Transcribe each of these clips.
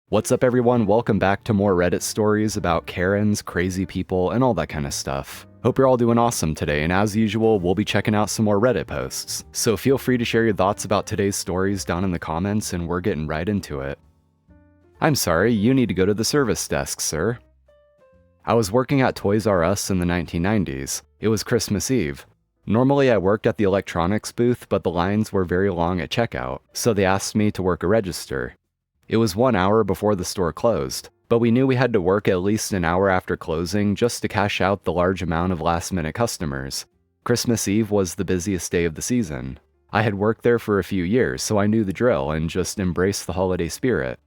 What's up everyone, welcome back to more Reddit stories about Karens, crazy people, and all that kind of stuff. Hope you're all doing awesome today, and as usual, we'll be checking out some more Reddit posts. So feel free to share your thoughts about today's stories down in the comments, and we're getting right into it. I'm sorry, you need to go to the service desk, sir. I was working at Toys R Us in the 1990s. It was Christmas Eve. Normally I worked at the electronics booth, but the lines were very long at checkout, so they asked me to work a register. It was 1 hour before the store closed, but we knew we had to work at least an hour after closing just to cash out the large amount of last-minute customers. Christmas Eve was the busiest day of the season. I had worked there for a few years, so I knew the drill and just embraced the holiday spirit.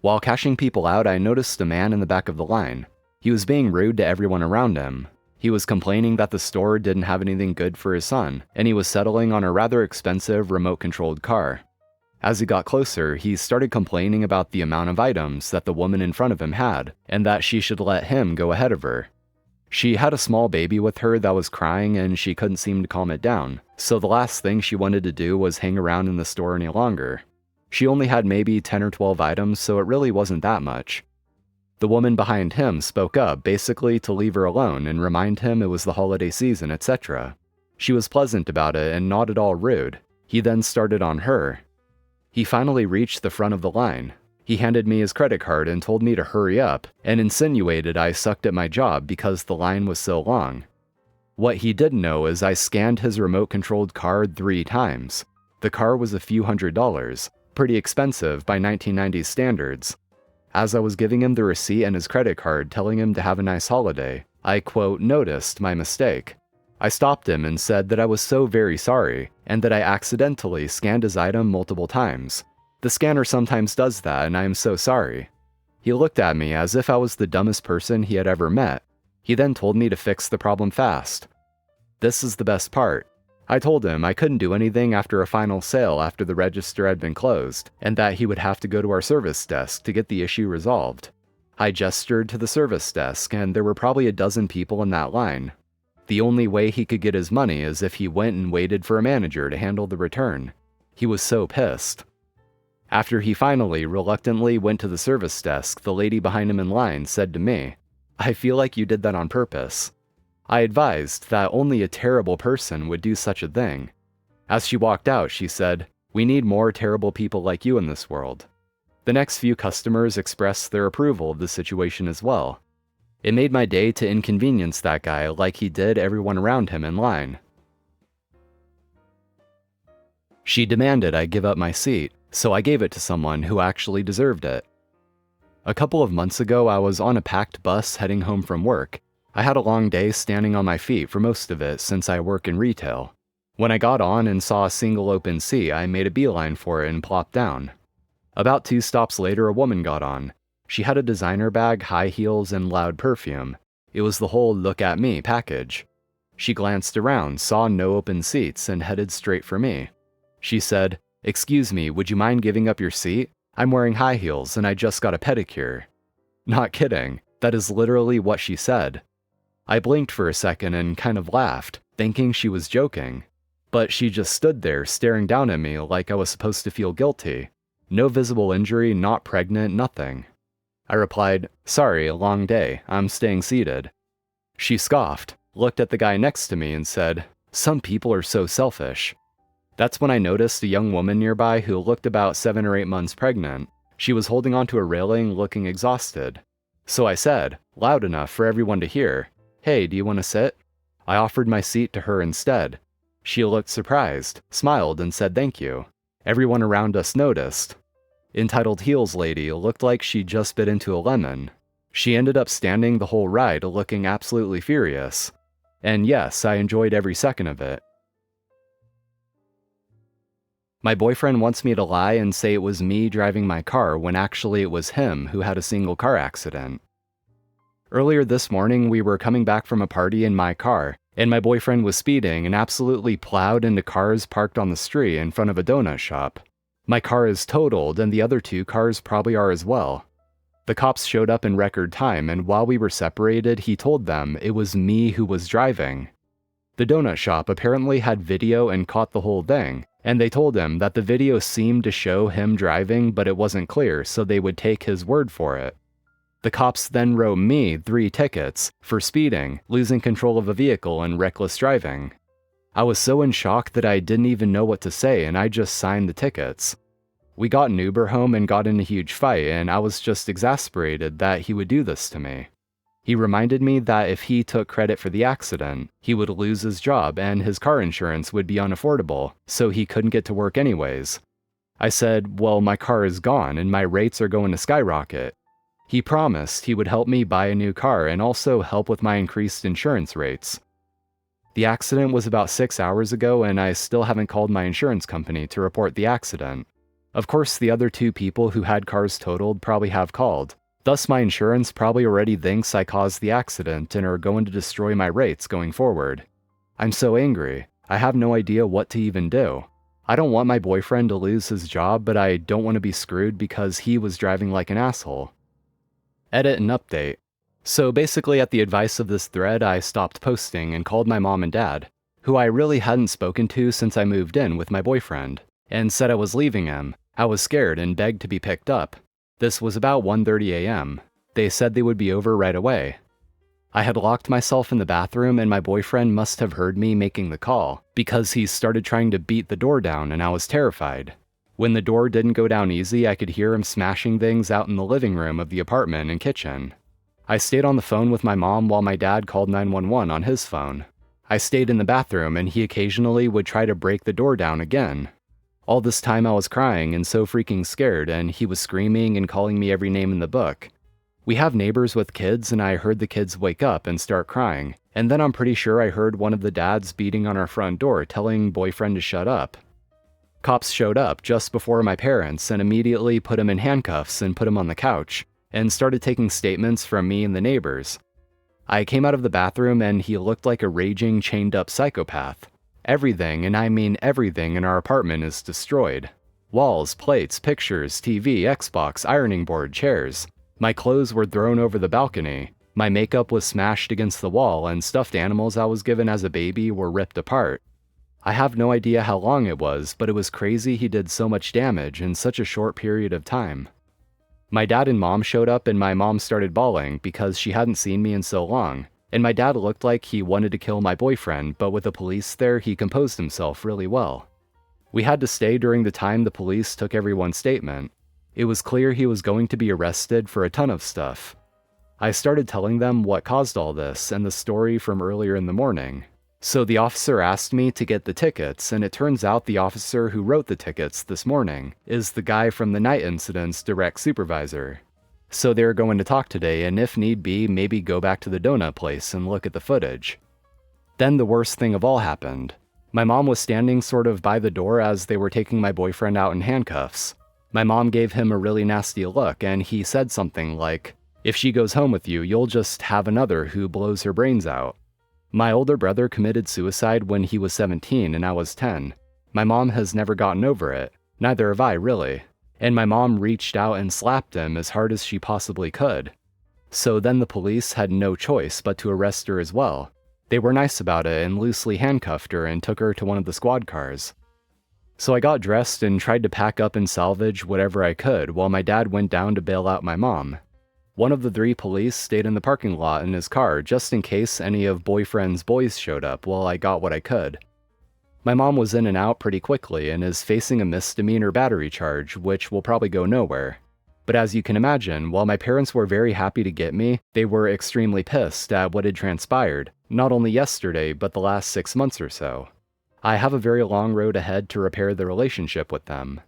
While cashing people out, I noticed a man in the back of the line. He was being rude to everyone around him. He was complaining that the store didn't have anything good for his son, and he was settling on a rather expensive remote-controlled car. As he got closer, he started complaining about the amount of items that the woman in front of him had, and that she should let him go ahead of her. She had a small baby with her that was crying and she couldn't seem to calm it down, so the last thing she wanted to do was hang around in the store any longer. She only had maybe 10 or 12 items, so it really wasn't that much. The woman behind him spoke up, basically to leave her alone and remind him it was the holiday season, etc. She was pleasant about it and not at all rude. He then started on her. He finally reached the front of the line. He handed me his credit card and told me to hurry up, and insinuated I sucked at my job because the line was so long. What he didn't know is I scanned his remote-controlled card 3 times. The car was a few $100s, pretty expensive by 1990s standards. As I was giving him the receipt and his credit card telling him to have a nice holiday, I, quote, noticed my mistake. I stopped him and said that I was so very sorry, and that I accidentally scanned his item multiple times. The scanner sometimes does that, and I am so sorry. He looked at me as if I was the dumbest person he had ever met. He then told me to fix the problem fast. This is the best part. I told him I couldn't do anything after a final sale after the register had been closed, and that he would have to go to our service desk to get the issue resolved. I gestured to the service desk, and there were probably a dozen people in that line. The only way he could get his money is if he went and waited for a manager to handle the return. He was so pissed. After he finally reluctantly went to the service desk, the lady behind him in line said to me, "I feel like you did that on purpose." I advised that only a terrible person would do such a thing. As she walked out, she said, "We need more terrible people like you in this world." The next few customers expressed their approval of the situation as well. It made my day to inconvenience that guy like he did everyone around him in line. She demanded I give up my seat, so I gave it to someone who actually deserved it. A couple of months ago, I was on a packed bus heading home from work. I had a long day standing on my feet for most of it since I work in retail. When I got on and saw a single open seat, I made a beeline for it and plopped down. About 2 stops later, a woman got on. She had a designer bag, high heels, and loud perfume. It was the whole look at me package. She glanced around, saw no open seats, and headed straight for me. She said, "Excuse me, would you mind giving up your seat? I'm wearing high heels and I just got a pedicure." Not kidding, that is literally what she said. I blinked for a second and kind of laughed, thinking she was joking. But she just stood there staring down at me like I was supposed to feel guilty. No visible injury, not pregnant, nothing. I replied, "Sorry, a long day, I'm staying seated." She scoffed, looked at the guy next to me and said, "Some people are so selfish." That's when I noticed a young woman nearby who looked about 7 or 8 months pregnant. She was holding onto a railing looking exhausted. So I said, loud enough for everyone to hear, "Hey, do you want to sit?" I offered my seat to her instead. She looked surprised, smiled, and said thank you. Everyone around us noticed. Entitled Heels lady looked like she just bit into a lemon. She ended up standing the whole ride looking absolutely furious. And yes, I enjoyed every second of it. My boyfriend wants me to lie and say it was me driving my car when actually it was him who had a single car accident. Earlier this morning, we were coming back from a party in my car, and my boyfriend was speeding and absolutely plowed into cars parked on the street in front of a donut shop. My car is totaled, and the other 2 cars probably are as well. The cops showed up in record time, and while we were separated, he told them it was me who was driving. The donut shop apparently had video and caught the whole thing, And they told him that the video seemed to show him driving, but it wasn't clear, so they would take his word for it. The cops then wrote me 3 tickets for speeding, losing control of a vehicle, and reckless driving. I was so in shock that I didn't even know what to say, and I just signed the tickets. We got an Uber home and got in a huge fight, and I was just exasperated that he would do this to me. He reminded me that if he took credit for the accident, he would lose his job and his car insurance would be unaffordable, so he couldn't get to work anyways. I said, well, my car is gone and my rates are going to skyrocket. He promised he would help me buy a new car and also help with my increased insurance rates. The accident was about 6 hours ago and I still haven't called my insurance company to report the accident. Of course, the other 2 people who had cars totaled probably have called. Thus, my insurance probably already thinks I caused the accident and are going to destroy my rates going forward. I'm so angry. I have no idea what to even do. I don't want my boyfriend to lose his job, but I don't want to be screwed because he was driving like an asshole. Edit and update. So basically, at the advice of this thread, I stopped posting and called my mom and dad, who I really hadn't spoken to since I moved in with my boyfriend, and said I was leaving him. I was scared and begged to be picked up. This was about 1:30 a.m. They said they would be over right away. I had locked myself in the bathroom and my boyfriend must have heard me making the call, because he started trying to beat the door down and I was terrified. When the door didn't go down easy, I could hear him smashing things out in the living room of the apartment and kitchen. I stayed on the phone with my mom while my dad called 911 on his phone. I stayed in the bathroom and he occasionally would try to break the door down again. All this time I was crying and so freaking scared, and he was screaming and calling me every name in the book. We have neighbors with kids and I heard the kids wake up and start crying, and then I'm pretty sure I heard one of the dads beating on our front door telling boyfriend to shut up. Cops showed up just before my parents and immediately put him in handcuffs and put him on the couch, and started taking statements from me and the neighbors. I came out of the bathroom and he looked like a raging, chained-up psychopath. Everything, and I mean everything, in our apartment is destroyed. Walls, plates, pictures, TV, Xbox, ironing board, chairs. My clothes were thrown over the balcony. My makeup was smashed against the wall, and stuffed animals I was given as a baby were ripped apart. I have no idea how long it was, but it was crazy he did so much damage in such a short period of time. My dad and mom showed up and my mom started bawling because she hadn't seen me in so long, and my dad looked like he wanted to kill my boyfriend, but with the police there, he composed himself really well. We had to stay during the time the police took everyone's statement. It was clear he was going to be arrested for a ton of stuff. I started telling them what caused all this and the story from earlier in the morning. So the officer asked me to get the tickets, and it turns out the officer who wrote the tickets this morning is the guy from the night incident's direct supervisor. So they're going to talk today, and if need be, maybe go back to the donut place and look at the footage. Then the worst thing of all happened. My mom was standing sort of by the door as they were taking my boyfriend out in handcuffs. My mom gave him a really nasty look, and he said something like, "If she goes home with you, you'll just have another who blows her brains out." My older brother committed suicide when he was 17 and I was 10. My mom has never gotten over it. Neither have I, really. And my mom reached out and slapped him as hard as she possibly could. So then the police had no choice but to arrest her as well. They were nice about it and loosely handcuffed her and took her to one of the squad cars. So I got dressed and tried to pack up and salvage whatever I could while my dad went down to bail out my mom. One of the 3 police stayed in the parking lot in his car just in case any of boyfriend's boys showed up while I got what I could. My mom was in and out pretty quickly and is facing a misdemeanor battery charge, which will probably go nowhere. But as you can imagine, while my parents were very happy to get me, they were extremely pissed at what had transpired, not only yesterday but the last 6 months or so. I have a very long road ahead to repair the relationship with them.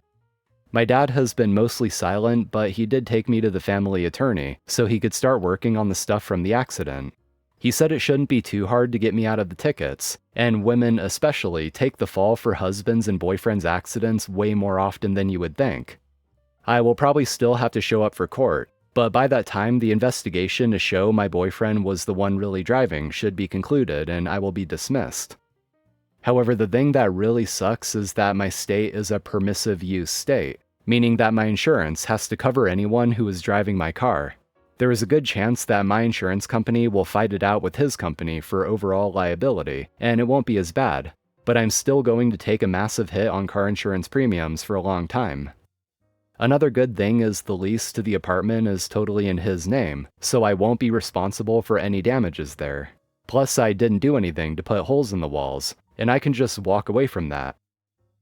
My dad has been mostly silent, but he did take me to the family attorney so he could start working on the stuff from the accident. He said it shouldn't be too hard to get me out of the tickets, and women especially take the fall for husbands' and boyfriends' accidents way more often than you would think. I will probably still have to show up for court, but by that time the investigation to show my boyfriend was the one really driving should be concluded and I will be dismissed. However, the thing that really sucks is that my state is a permissive use state, meaning that my insurance has to cover anyone who is driving my car. There is a good chance that my insurance company will fight it out with his company for overall liability, and it won't be as bad. but I'm still going to take a massive hit on car insurance premiums for a long time. Another good thing is the lease to the apartment is totally in his name, so I won't be responsible for any damages there. Plus, I didn't do anything to put holes in the walls, and I can just walk away from that.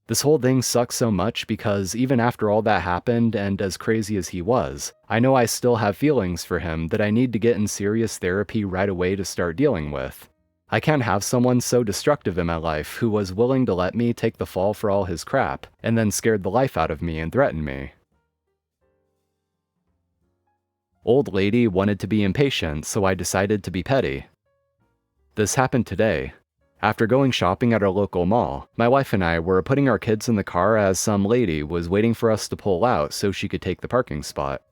This whole thing sucks so much because even after all that happened and as crazy as he was, I know I still have feelings for him that I need to get in serious therapy right away to start dealing with. I can't have someone so destructive in my life who was willing to let me take the fall for all his crap, and then scared the life out of me and threatened me. Old lady wanted to be impatient, so I decided to be petty. This happened today. After going shopping at our local mall, my wife and I were putting our kids in the car as some lady was waiting for us to pull out so she could take the parking spot.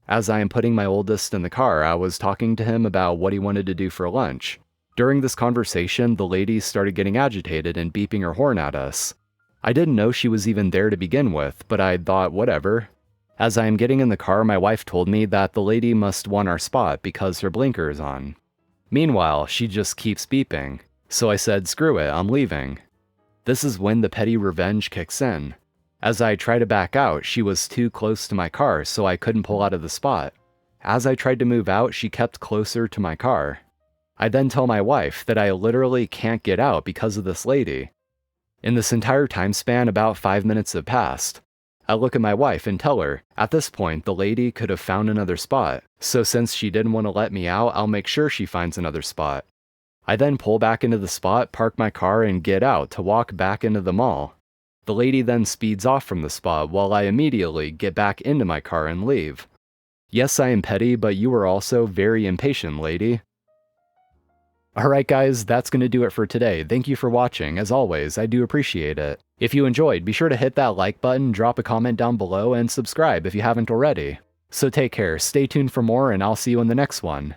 As I am putting my oldest in the car, I was talking to him about what he wanted to do for lunch. During this conversation, the lady started getting agitated and beeping her horn at us. I didn't know she was even there to begin with, but I thought whatever. As I am getting in the car, my wife told me that the lady must want our spot because her blinker is on. Meanwhile, she just keeps beeping. So I said, screw it, I'm leaving. This is when the petty revenge kicks in. As I try to back out, she was too close to my car, so I couldn't pull out of the spot. As I tried to move out, she kept closer to my car. I then tell my wife that I literally can't get out because of this lady. In this entire time span, about 5 minutes have passed. I look at my wife and tell her, at this point, the lady could have found another spot, so since she didn't want to let me out, I'll make sure she finds another spot. I then pull back into the spot, park my car, and get out to walk back into the mall. The lady then speeds off from the spot while I immediately get back into my car and leave. Yes, I am petty, but you are also very impatient, lady. Alright guys, that's going to do it for today. Thank you for watching. As always, I do appreciate it. If you enjoyed, be sure to hit that like button, drop a comment down below, and subscribe if you haven't already. So take care, stay tuned for more, and I'll see you in the next one.